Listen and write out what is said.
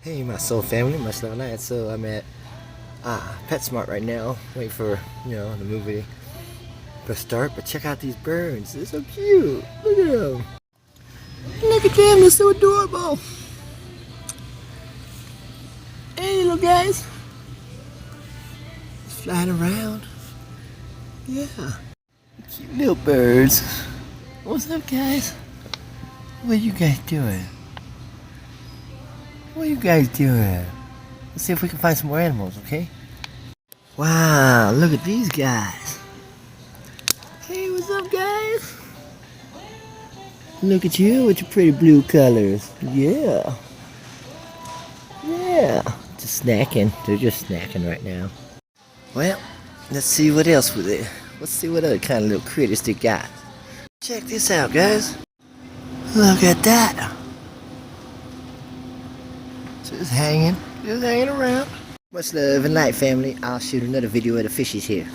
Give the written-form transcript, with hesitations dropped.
Hey, my soul family, much love night. So I'm at PetSmart right now, waiting for the movie to start. But check out these birds; they're so cute. Look at them. Look at them; they're so adorable. Hey, little guys, just flying around. Yeah, cute little birds. What's up, guys? What are you guys doing? What are you guys doing? Let's see if we can find some more animals, okay? Wow, look at these guys. Hey, what's up, guys? Look at you with your pretty blue colors. Yeah. Yeah. Just snacking. They're just snacking right now. Well, let's see what else with it. Let's see what other kind of little critters they got. Check this out, guys. Look at that. Just hanging around. Much love and light, family. I'll shoot another video of the fishes here.